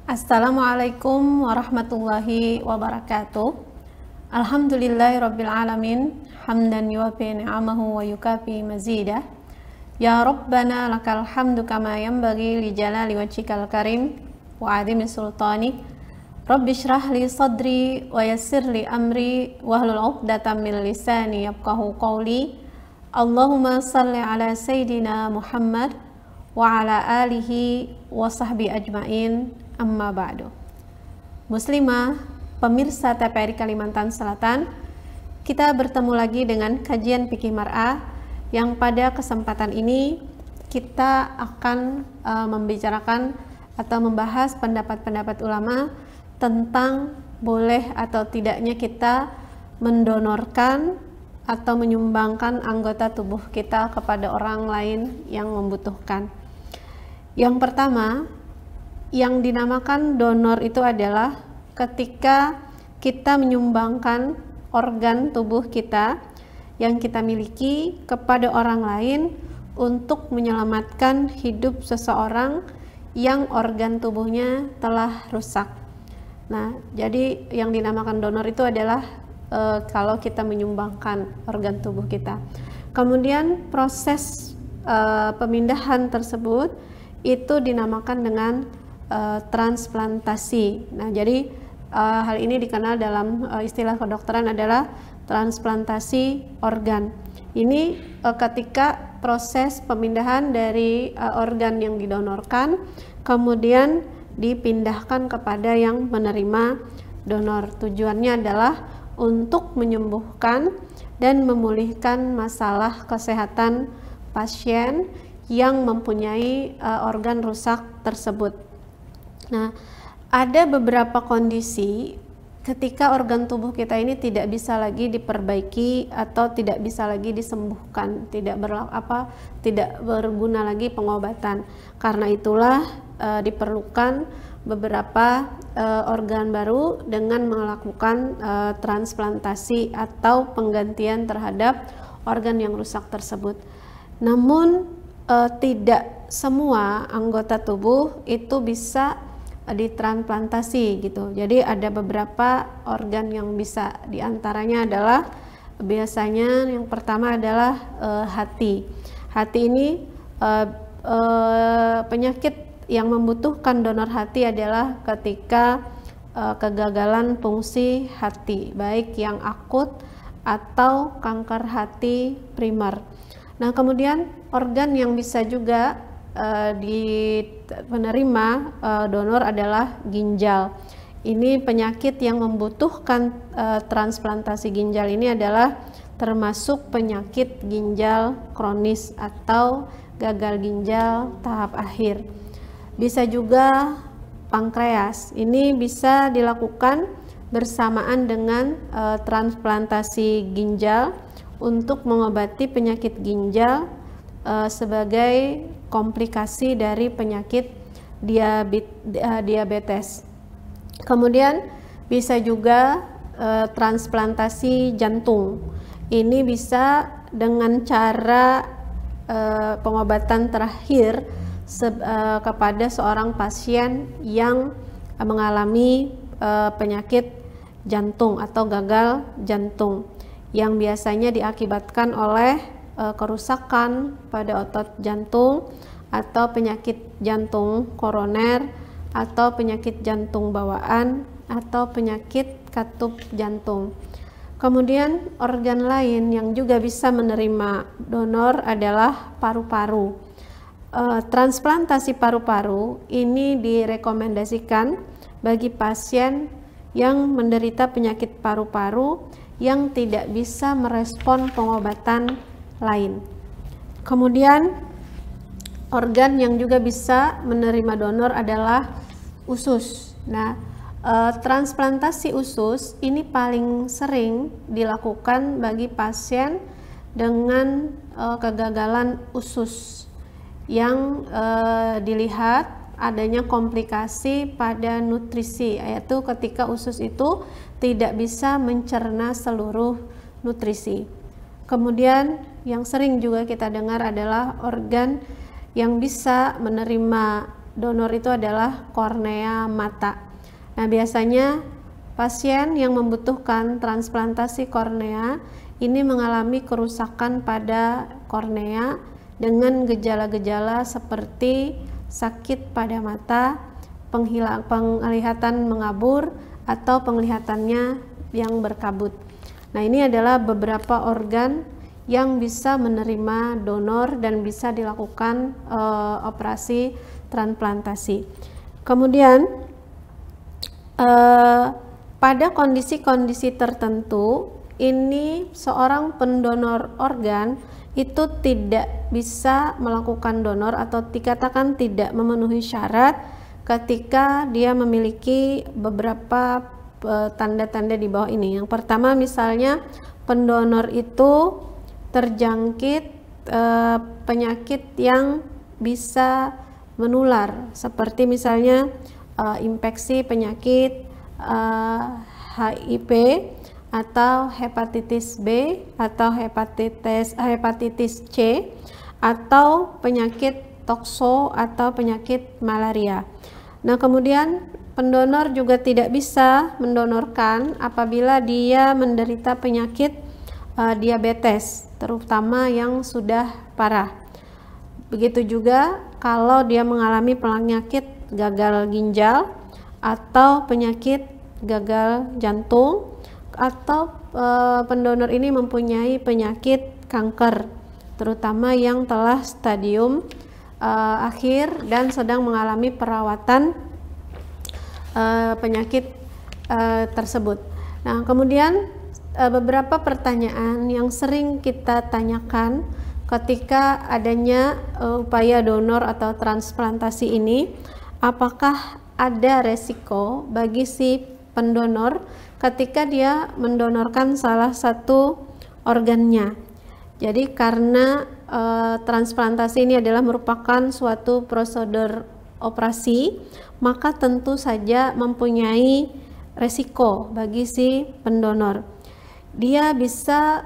Assalamualaikum warahmatullahi wabarakatuh. Alhamdulillahirabbil alamin, hamdan yuwafi ni'amahu wa yukafi mazidah. Ya Rabbana lakal hamdu kama yanbaghi li jalali wajhikal karim wa 'azimi sultanik. Rabbi shrah li sadri wa yassir li amri wahlul 'uqdatam min lisani yafqahu qawli. Allahumma shalli ala sayidina Muhammad wa ala alihi wa sahbi ajmain. Amma ba'du. Muslimah, pemirsa TPRI Kalimantan Selatan, kita bertemu lagi dengan kajian fikih mar'ah yang pada kesempatan ini kita akan membicarakan atau membahas pendapat-pendapat ulama tentang boleh atau tidaknya kita mendonorkan atau menyumbangkan anggota tubuh kita kepada orang lain yang membutuhkan. Yang pertama, yang dinamakan donor itu adalah ketika kita menyumbangkan organ tubuh kita yang kita miliki kepada orang lain untuk menyelamatkan hidup seseorang yang organ tubuhnya telah rusak. Nah, jadi yang dinamakan donor itu adalah kalau kita menyumbangkan organ tubuh kita. Kemudian proses pemindahan tersebut itu dinamakan dengan transplantasi. Nah, jadi hal ini dikenal dalam istilah kedokteran adalah transplantasi organ. Ini ketika proses pemindahan dari organ yang didonorkan kemudian dipindahkan kepada yang menerima donor. Tujuannya adalah untuk menyembuhkan dan memulihkan masalah kesehatan pasien yang mempunyai organ rusak tersebut. Nah, ada beberapa kondisi ketika organ tubuh kita ini tidak bisa lagi diperbaiki atau tidak bisa lagi disembuhkan, tidak berguna lagi pengobatan. Karena itulah diperlukan beberapa organ baru dengan melakukan transplantasi atau penggantian terhadap organ yang rusak tersebut. Namun tidak semua anggota tubuh itu bisa ditransplantasi gitu. Jadi ada beberapa organ yang bisa, diantaranya adalah biasanya yang pertama adalah hati. Hati ini penyakit yang membutuhkan donor hati adalah ketika kegagalan fungsi hati, baik yang akut atau kanker hati primer. Nah, kemudian organ yang bisa juga penerima donor adalah ginjal. Ini penyakit yang membutuhkan transplantasi ginjal ini adalah termasuk penyakit ginjal kronis atau gagal ginjal tahap akhir. Bisa juga pankreas. Ini bisa dilakukan bersamaan dengan transplantasi ginjal untuk mengobati penyakit ginjal sebagai komplikasi dari penyakit diabetes. Kemudian bisa juga transplantasi jantung. Ini bisa dengan cara pengobatan terakhir kepada seorang pasien yang mengalami penyakit jantung atau gagal jantung yang biasanya diakibatkan oleh kerusakan pada otot jantung atau penyakit jantung koroner atau penyakit jantung bawaan atau penyakit katup jantung. Kemudian organ lain yang juga bisa menerima donor adalah paru-paru. Transplantasi paru-paru ini direkomendasikan bagi pasien yang menderita penyakit paru-paru yang tidak bisa merespon pengobatan lain. Kemudian organ yang juga bisa menerima donor adalah usus. Nah, transplantasi usus ini paling sering dilakukan bagi pasien dengan kegagalan usus yang dilihat adanya komplikasi pada nutrisi, yaitu ketika usus itu tidak bisa mencerna seluruh nutrisi. Kemudian yang sering juga kita dengar adalah organ yang bisa menerima donor itu adalah kornea mata. Nah, biasanya pasien yang membutuhkan transplantasi kornea ini mengalami kerusakan pada kornea dengan gejala-gejala seperti sakit pada mata, penglihatan mengabur, atau penglihatannya yang berkabut. Nah, ini adalah beberapa organ yang bisa menerima donor dan bisa dilakukan operasi transplantasi. Kemudian pada kondisi-kondisi tertentu ini seorang pendonor organ itu tidak bisa melakukan donor atau dikatakan tidak memenuhi syarat ketika dia memiliki beberapa tanda-tanda di bawah ini. Yang pertama, misalnya pendonor itu terjangkit penyakit yang bisa menular, seperti misalnya infeksi penyakit HIV atau hepatitis B atau hepatitis C atau penyakit tokso atau penyakit malaria. Nah, kemudian pendonor juga tidak bisa mendonorkan apabila dia menderita penyakit diabetes, terutama yang sudah parah. Begitu juga kalau dia mengalami penyakit gagal ginjal atau penyakit gagal jantung, atau pendonor ini mempunyai penyakit kanker, terutama yang telah stadium akhir dan sedang mengalami perawatan penyakit tersebut. Nah, kemudian beberapa pertanyaan yang sering kita tanyakan ketika adanya upaya donor atau transplantasi ini, apakah ada resiko bagi si pendonor ketika dia mendonorkan salah satu organnya. Jadi karena transplantasi ini adalah merupakan suatu prosedur operasi, maka tentu saja mempunyai resiko bagi si pendonor. Dia bisa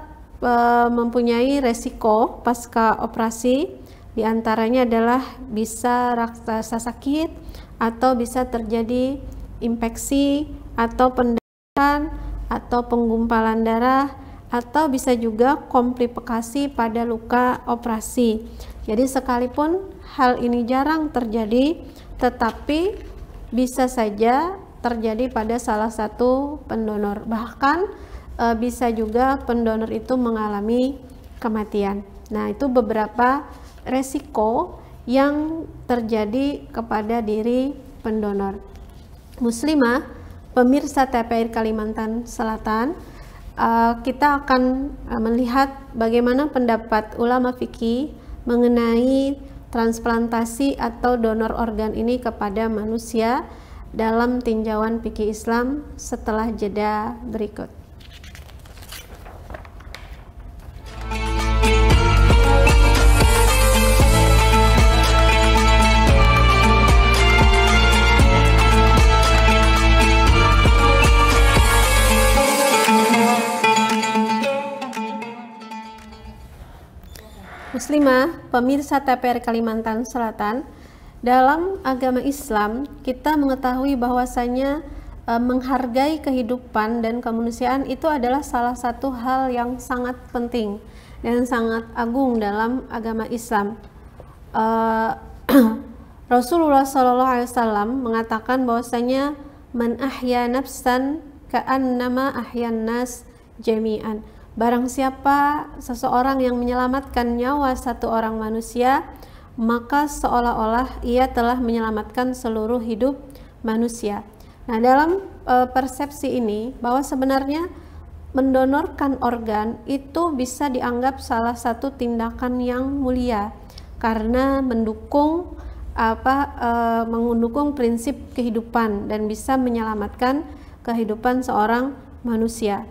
mempunyai resiko pasca operasi, diantaranya adalah bisa rasa sakit, atau bisa terjadi infeksi atau pendarahan atau penggumpalan darah, atau bisa juga komplikasi pada luka operasi. Jadi sekalipun hal ini jarang terjadi, tetapi bisa saja terjadi pada salah satu pendonor. Bahkan bisa juga pendonor itu mengalami kematian. Nah, itu beberapa resiko yang terjadi kepada diri pendonor. Muslimah, pemirsa TPR Kalimantan Selatan, kita akan melihat bagaimana pendapat ulama fikih mengenai transplantasi atau donor organ ini kepada manusia dalam tinjauan fikih Islam setelah jeda berikut. Muslimah, pemirsa TPR Kalimantan Selatan, dalam agama Islam kita mengetahui bahwasanya menghargai kehidupan dan kemanusiaan itu adalah salah satu hal yang sangat penting dan sangat agung dalam agama Islam. Rasulullah SAW mengatakan bahwasanya man ahya nafsan ka'annama ahyan nas jami'an. Barang siapa seseorang yang menyelamatkan nyawa satu orang manusia, maka seolah-olah ia telah menyelamatkan seluruh hidup manusia. Nah, dalam persepsi ini bahwa sebenarnya mendonorkan organ itu bisa dianggap salah satu tindakan yang mulia karena mendukung mendukung prinsip kehidupan dan bisa menyelamatkan kehidupan seorang manusia.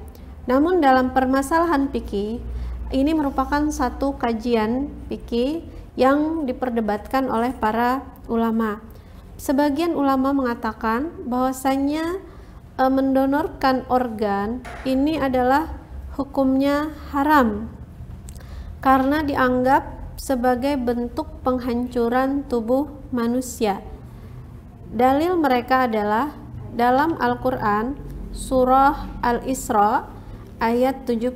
Namun dalam permasalahan fikih ini merupakan satu kajian fikih yang diperdebatkan oleh para ulama. Sebagian ulama mengatakan bahwasanya mendonorkan organ ini adalah hukumnya haram karena dianggap sebagai bentuk penghancuran tubuh manusia. Dalil mereka adalah dalam Al-Quran surah Al-Isra ayat 70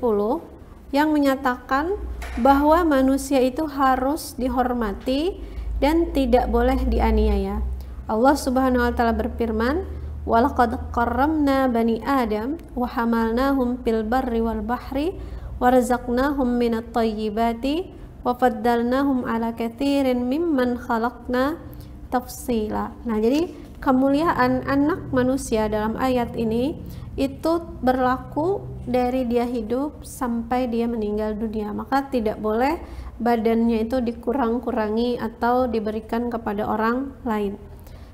yang menyatakan bahwa manusia itu harus dihormati dan tidak boleh dianiaya. Allah Subhanahu wa taala berfirman, "Walaqad karramna bani Adam wa hamalnahum fil barri wal bahri wa razaqnahum minat thayyibati wa faddalnahum ala katsirin mimman khalaqna tafsila." Nah, jadi kemuliaan anak manusia dalam ayat ini itu berlaku dari dia hidup sampai dia meninggal dunia. Maka tidak boleh badannya itu dikurang-kurangi atau diberikan kepada orang lain.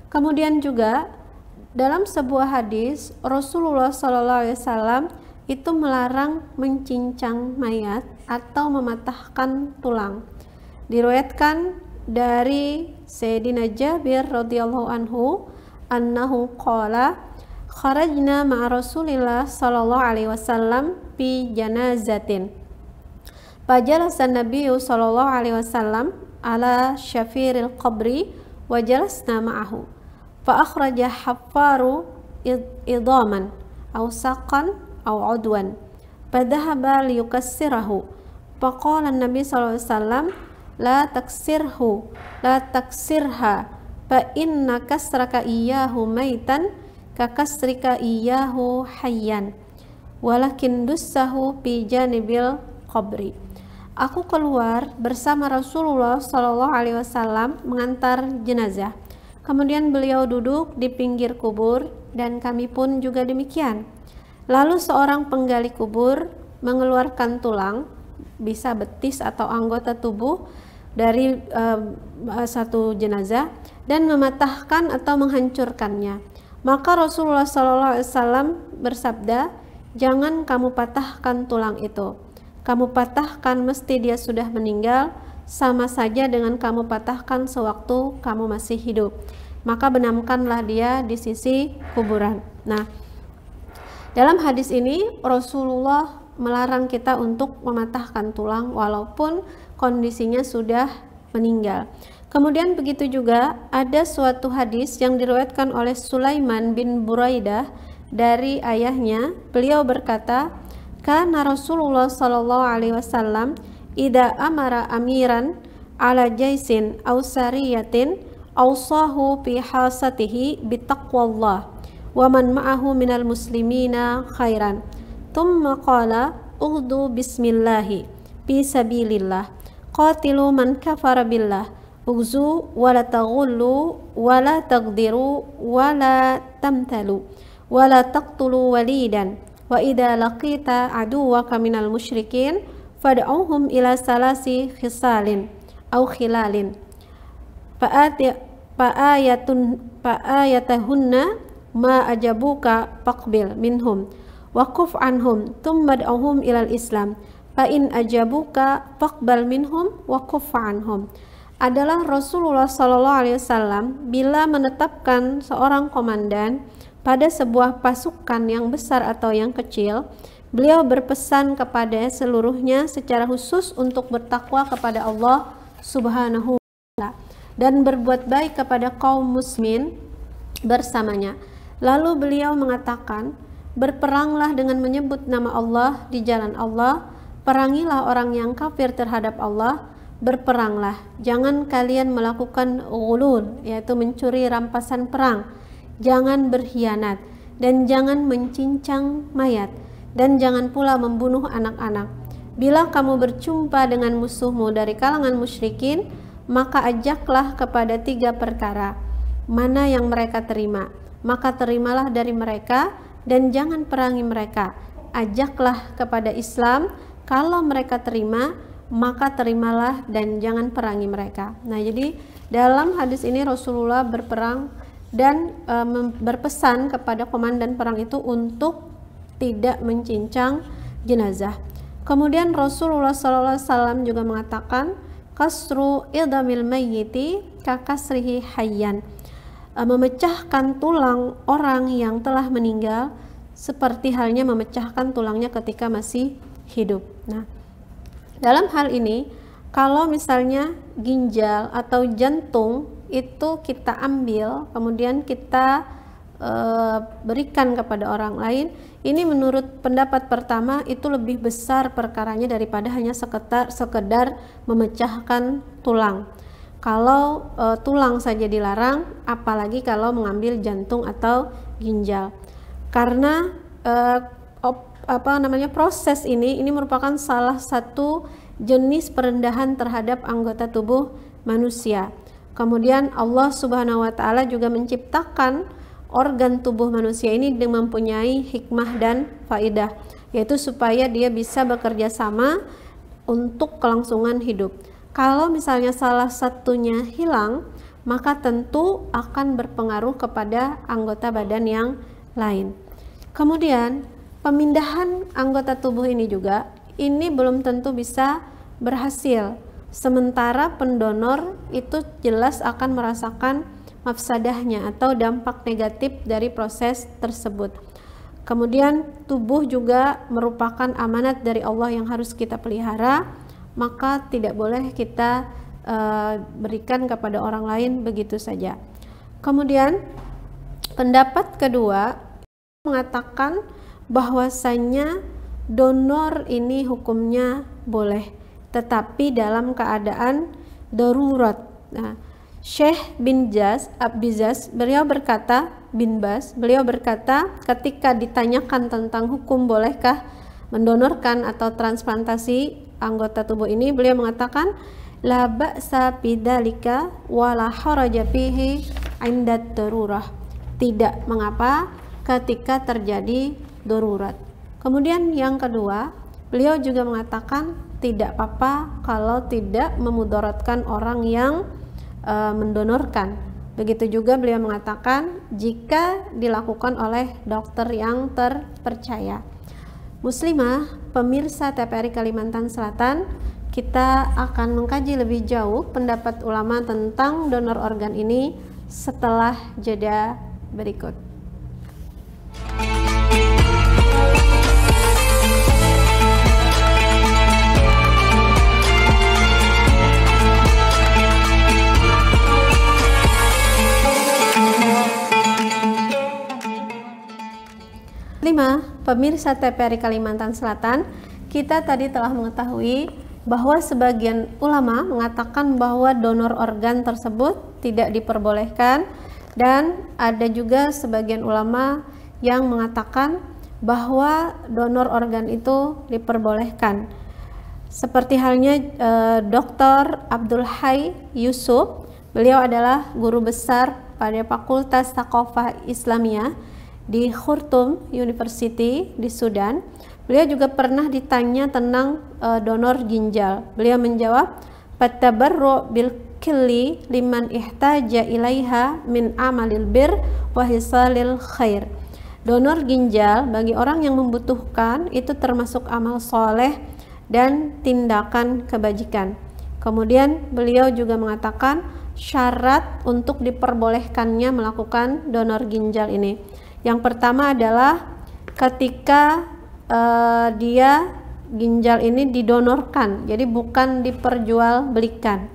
Kemudian juga dalam sebuah hadis Rasulullah SAW itu melarang mencincang mayat atau mematahkan tulang. Diriwayatkan dari Sayyidina Jabir radhiyallahu anhu annahu qala kharajna ma'a Rasulillah sallallahu alaihi wasallam fi janazatin fajalasa Nabiyyu sallallahu alaihi wasallam ala syafiril qabri wa jalasna ma'ahu fa akhraja haffaru idaman aw saqan aw udwan fadhahaba liyukassirahu faqala an-nabi sallallahu alaihi wasallam la taksirhu la taksirha fa inna kasraka iyyahu maitan ka kasrika iyyahu hayyan walakin dussahu fi janibil qabri. Aku keluar bersama Rasulullah sallallahu alaihi wasallam mengantar jenazah. Kemudian beliau duduk di pinggir kubur dan kami pun juga demikian. Lalu seorang penggali kubur mengeluarkan tulang, bisa betis atau anggota tubuh dari satu jenazah dan mematahkan atau menghancurkannya. Maka Rasulullah SAW bersabda, jangan kamu patahkan tulang itu. Kamu patahkan mesti dia sudah meninggal, sama saja dengan kamu patahkan sewaktu kamu masih hidup. Maka benamkanlah dia di sisi kuburan. Nah, dalam hadis ini Rasulullah melarang kita untuk mematahkan tulang walaupun kondisinya sudah meninggal. Kemudian begitu juga ada suatu hadis yang diriwayatkan oleh Sulaiman bin Buraidah dari ayahnya. Beliau berkata, "Kana Rasulullah sallallahu alaihi wasallam idza amara amiran ala jaisin aw sariyatin awsahu fi hasatihi bitaqwallah wa man ma'ahu minal muslimina khairan. Thumma qala ughdu bismillahi fi sabilillah qatilu man kafara billah ughzu wala taghullu wala taqdiru wala tamtalu wala taqtulu walidan wa idza laqita aduwaka minal musyrikin fad'uhum ila salasi khisalin aw khilalin fa'ayatahunna ma ajabuka faqbil minhum waquf anhum thumma ad'uhum ilal islam fa in ajabuka faqbal minhum waquf anhum." Adalah Rasulullah SAW bila menetapkan seorang komandan pada sebuah pasukan yang besar atau yang kecil, beliau berpesan kepada seluruhnya secara khusus untuk bertakwa kepada Allah Subhanahu wa Ta'ala dan berbuat baik kepada kaum muslimin bersamanya. Lalu beliau mengatakan, berperanglah dengan menyebut nama Allah di jalan Allah, perangilah orang yang kafir terhadap Allah, berperanglah, jangan kalian melakukan ghulul, yaitu mencuri rampasan perang, jangan berkhianat, dan jangan mencincang mayat, dan jangan pula membunuh anak-anak. Bila kamu berjumpa dengan musuhmu dari kalangan musyrikin, maka ajaklah kepada 3 perkara, mana yang mereka terima, maka terimalah dari mereka, dan jangan perangi mereka. Ajaklah kepada Islam, kalau mereka terima, maka terimalah dan jangan perangi mereka. Nah, jadi dalam hadis ini Rasulullah berperang dan berpesan kepada komandan perang itu untuk tidak mencincang jenazah. Kemudian Rasulullah SAW juga mengatakan, kasru idamil mayyiti kakasrihi hayyan, memecahkan tulang orang yang telah meninggal seperti halnya memecahkan tulangnya ketika masih hidup. Nah, dalam hal ini, kalau misalnya ginjal atau jantung itu kita ambil kemudian kita berikan kepada orang lain, ini menurut pendapat pertama itu lebih besar perkaranya daripada hanya sekedar memecahkan tulang. Kalau tulang saja dilarang, apalagi kalau mengambil jantung atau ginjal, karena proses ini merupakan salah satu jenis perendahan terhadap anggota tubuh manusia. Kemudian Allah Subhanahu wa Ta'ala juga menciptakan organ tubuh manusia ini dengan mempunyai hikmah dan faidah, yaitu supaya dia bisa bekerja sama untuk kelangsungan hidup. Kalau misalnya salah satunya hilang, maka tentu akan berpengaruh kepada anggota badan yang lain. Kemudian pemindahan anggota tubuh ini juga belum tentu bisa berhasil, sementara pendonor itu jelas akan merasakan mafsadahnya atau dampak negatif dari proses tersebut. Kemudian tubuh juga merupakan amanat dari Allah yang harus kita pelihara, maka tidak boleh kita berikan kepada orang lain begitu saja. Kemudian pendapat kedua mengatakan bahwasanya donor ini hukumnya boleh, tetapi dalam keadaan darurat. Nah, Syekh bin Abizaz beliau berkata ketika ditanyakan tentang hukum bolehkah mendonorkan atau transplantasi anggota tubuh ini, beliau mengatakan la ba'sa bidzalika wa la haraja fihi 'inda darurah, tidak mengapa ketika terjadi darurat. Kemudian yang kedua, beliau juga mengatakan tidak apa-apa kalau tidak memudaratkan orang yang mendonorkan. Begitu juga beliau mengatakan jika dilakukan oleh dokter yang terpercaya. Muslimah, pemirsa TPRI Kalimantan Selatan, kita akan mengkaji lebih jauh pendapat ulama tentang donor organ ini setelah jeda berikut. Pemirsa TPRI Kalimantan Selatan, kita tadi telah mengetahui bahwa sebagian ulama mengatakan bahwa donor organ tersebut tidak diperbolehkan, dan ada juga sebagian ulama yang mengatakan bahwa donor organ itu diperbolehkan. Seperti halnya Dr. Abdul Hayy Yusuf, beliau adalah guru besar pada Fakultas Thaqafah Islamiyah di Khartoum University di Sudan. Beliau juga pernah ditanya tentang donor ginjal. Beliau menjawab, "Fatabarru bil killi liman ihtaja ilaiha min amalil bir wa hisalil khair." Donor ginjal bagi orang yang membutuhkan itu termasuk amal soleh dan tindakan kebajikan. Kemudian beliau juga mengatakan syarat untuk diperbolehkannya melakukan donor ginjal ini. Yang pertama adalah ketika dia ginjal ini didonorkan, jadi bukan diperjualbelikan.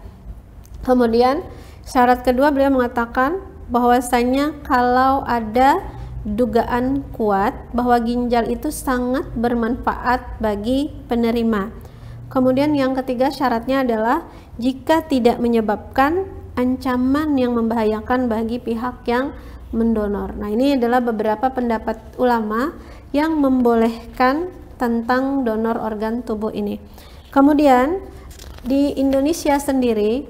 Kemudian syarat kedua beliau mengatakan bahwasanya kalau ada dugaan kuat bahwa ginjal itu sangat bermanfaat bagi penerima. Kemudian yang ketiga syaratnya adalah jika tidak menyebabkan ancaman yang membahayakan bagi pihak yang mendonor. Nah, ini adalah beberapa pendapat ulama yang membolehkan tentang donor organ tubuh ini. Kemudian di Indonesia sendiri,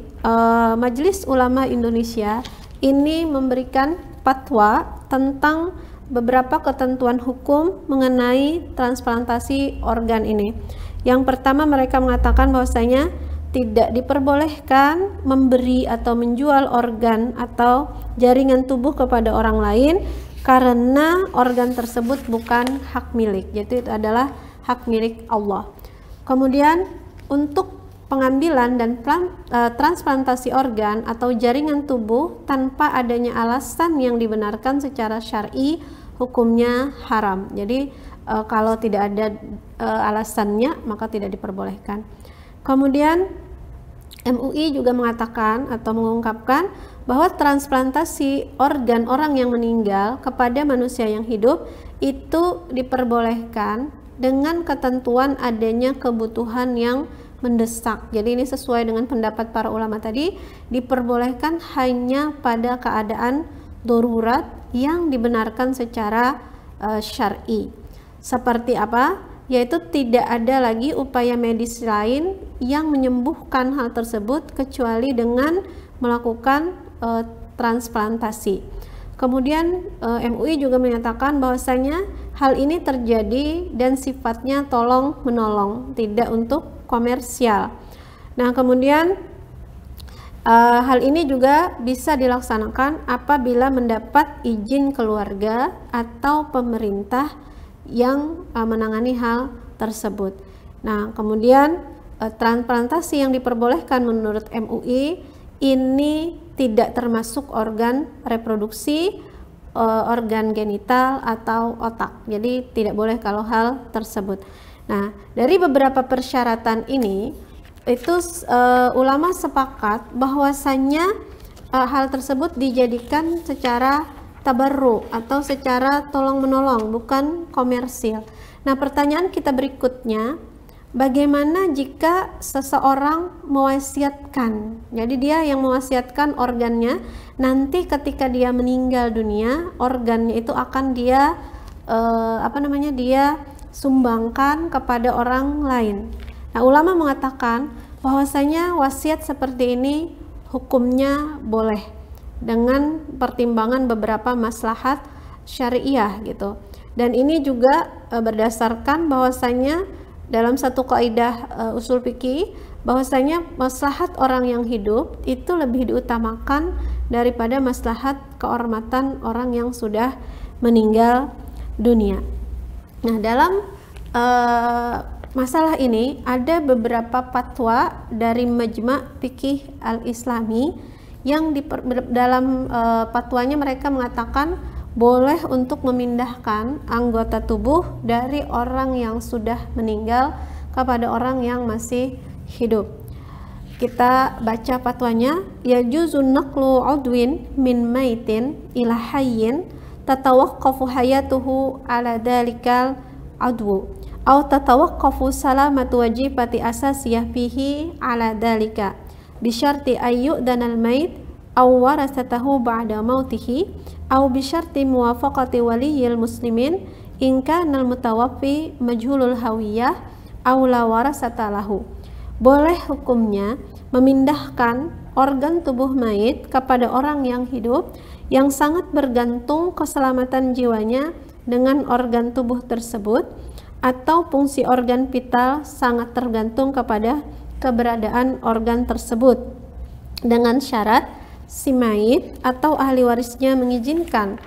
Majelis Ulama Indonesia ini memberikan fatwa tentang beberapa ketentuan hukum mengenai transplantasi organ ini. Yang pertama, mereka mengatakan bahwasanya tidak diperbolehkan memberi atau menjual organ atau jaringan tubuh kepada orang lain karena organ tersebut bukan hak milik, yaitu itu adalah hak milik Allah. Kemudian untuk pengambilan dan transplantasi organ atau jaringan tubuh tanpa adanya alasan yang dibenarkan secara syar'i, hukumnya haram. Jadi kalau tidak ada alasannya maka tidak diperbolehkan. Kemudian MUI juga mengatakan atau mengungkapkan bahwa transplantasi organ orang yang meninggal kepada manusia yang hidup itu diperbolehkan dengan ketentuan adanya kebutuhan yang mendesak. Jadi ini sesuai dengan pendapat para ulama tadi, diperbolehkan hanya pada keadaan darurat yang dibenarkan secara syar'i. Seperti apa? Yaitu tidak ada lagi upaya medis lain yang menyembuhkan hal tersebut kecuali dengan melakukan transplantasi. Kemudian MUI juga menyatakan bahwasanya hal ini terjadi dan sifatnya tolong menolong, tidak untuk komersial. Nah, kemudian hal ini juga bisa dilaksanakan apabila mendapat izin keluarga atau pemerintah yang menangani hal tersebut. Nah, kemudian transplantasi yang diperbolehkan menurut MUI ini tidak termasuk organ reproduksi, organ genital atau otak. Jadi tidak boleh kalau hal tersebut. Nah, dari beberapa persyaratan ini itu ulama sepakat bahwasannya hal tersebut dijadikan secara tabarru atau secara tolong menolong, bukan komersil. Nah, pertanyaan kita berikutnya, bagaimana jika seseorang mewasiatkan? Jadi dia yang mewasiatkan organnya, nanti ketika dia meninggal dunia, organnya itu akan dia dia sumbangkan kepada orang lain. Nah, ulama mengatakan bahwasanya wasiat seperti ini hukumnya boleh dengan pertimbangan beberapa maslahat syariah gitu. Dan ini juga berdasarkan bahwasanya dalam satu kaidah usul fikih bahwasanya maslahat orang yang hidup itu lebih diutamakan daripada maslahat kehormatan orang yang sudah meninggal dunia. Nah, dalam masalah ini ada beberapa fatwa dari Majma' Fiqih Al-Islami yang dalam fatwanya mereka mengatakan boleh untuk memindahkan anggota tubuh dari orang yang sudah meninggal kepada orang yang masih hidup. Kita baca fatwanya, yajuzu naqlu udwin min maitin ila hayyin tatawaqqafu hayatuhu ala dalikal udwu aw tatawaqqafu salamatu wajibati asasiyah fihi ala dalika bisyarti ayyu'danal mayt aw warasatahu ba'da mautihi aw bisyarti muwafaqati waliyil muslimin in kana al-mutawaffi majhulul hawiyah aw la warasata lahu. Boleh hukumnya memindahkan organ tubuh mayit kepada orang yang hidup yang sangat bergantung keselamatan jiwanya dengan organ tubuh tersebut, atau fungsi organ vital sangat tergantung kepada keberadaan organ tersebut, dengan syarat si mayit atau ahli warisnya mengizinkan,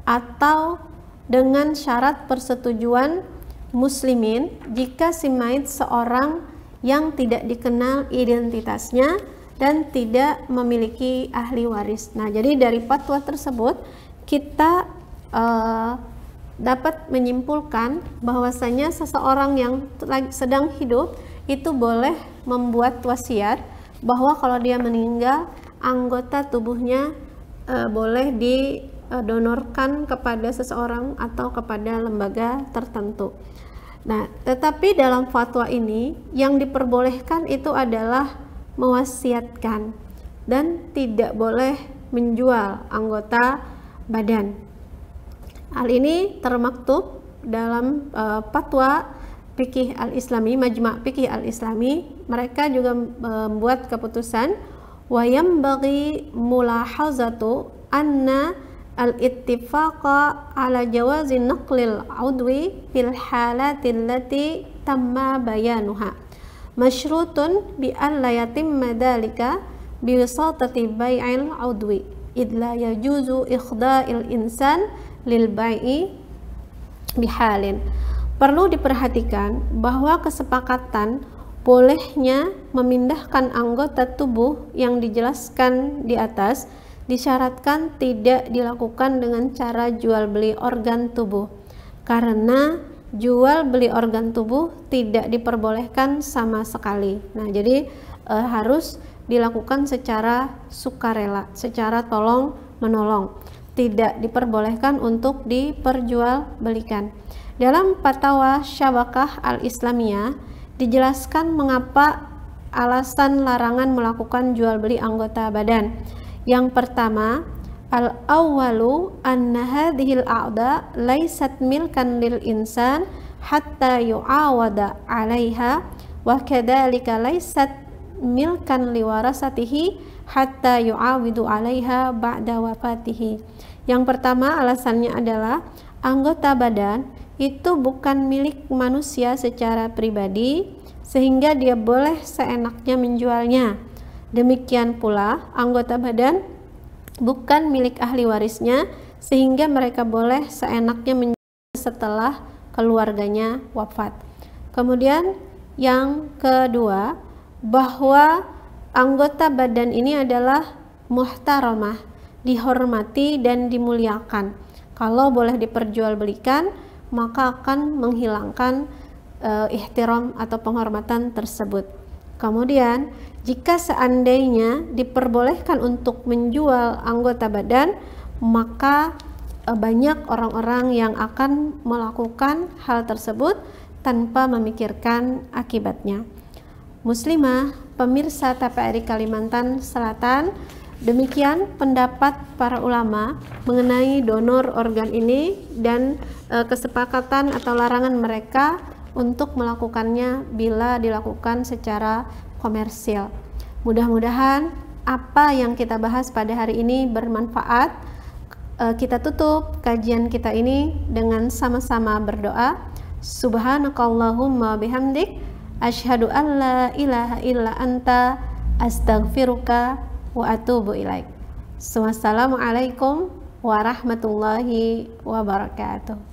atau dengan syarat persetujuan muslimin jika si mayit seorang yang tidak dikenal identitasnya dan tidak memiliki ahli waris. Nah, jadi dari fatwa tersebut kita dapat menyimpulkan bahwasanya seseorang yang sedang hidup itu boleh membuat wasiat bahwa kalau dia meninggal anggota tubuhnya boleh didonorkan kepada seseorang atau kepada lembaga tertentu. Nah, tetapi dalam fatwa ini yang diperbolehkan itu adalah mewasiatkan dan tidak boleh menjual anggota badan. Hal ini termaktub dalam fatwa Fikih Al-Islami, Majma' Fikih Al-Islami. Mereka juga membuat keputusan wa yambaghi mulahazatu anna al-ittifaqa ala jawazi naqlil udwi fil halatil lati tamma bayanuha masyrutun bi an la yatimma dhalika bi wisatati bai'il udwi id la yajuzu ikhda'il insan lil bai'i bihalin. Perlu diperhatikan bahwa kesepakatan bolehnya memindahkan anggota tubuh yang dijelaskan di atas disyaratkan tidak dilakukan dengan cara jual beli organ tubuh, karena jual beli organ tubuh tidak diperbolehkan sama sekali. Nah, jadi harus dilakukan secara sukarela, secara tolong menolong, tidak diperbolehkan untuk diperjualbelikan. Dalam Fatwa Syabakah Al-Islamiyah dijelaskan mengapa alasan larangan melakukan jual beli anggota badan. Yang pertama, al-awwalu anna hadhil a'da laysat milkan lil insan hatta yu'awada 'alaiha wa kadzalika laysat milkan liwarasatihi hatta yu'awidu 'alaiha ba'da wafatihi. Yang pertama alasannya adalah anggota badan itu bukan milik manusia secara pribadi sehingga dia boleh seenaknya menjualnya. Demikian pula anggota badan bukan milik ahli warisnya sehingga mereka boleh seenaknya menjualnya setelah keluarganya wafat. Kemudian yang kedua, bahwa anggota badan ini adalah muhtaramah, dihormati dan dimuliakan. Kalau boleh diperjualbelikan, maka akan menghilangkan ihtiram atau penghormatan tersebut. Kemudian jika seandainya diperbolehkan untuk menjual anggota badan, maka banyak orang-orang yang akan melakukan hal tersebut tanpa memikirkan akibatnya. Muslimah, pemirsa TPRI Kalimantan Selatan, demikian pendapat para ulama mengenai donor organ ini dan kesepakatan atau larangan mereka untuk melakukannya bila dilakukan secara komersil. Mudah-mudahan apa yang kita bahas pada hari ini bermanfaat. Kita tutup kajian kita ini dengan sama-sama berdoa. Subhanakallahumma bihamdik asyhadu an la ilaha illa anta astaghfiruka wa atubu ilaik. Wassalamualaikum warahmatullahi wabarakatuh.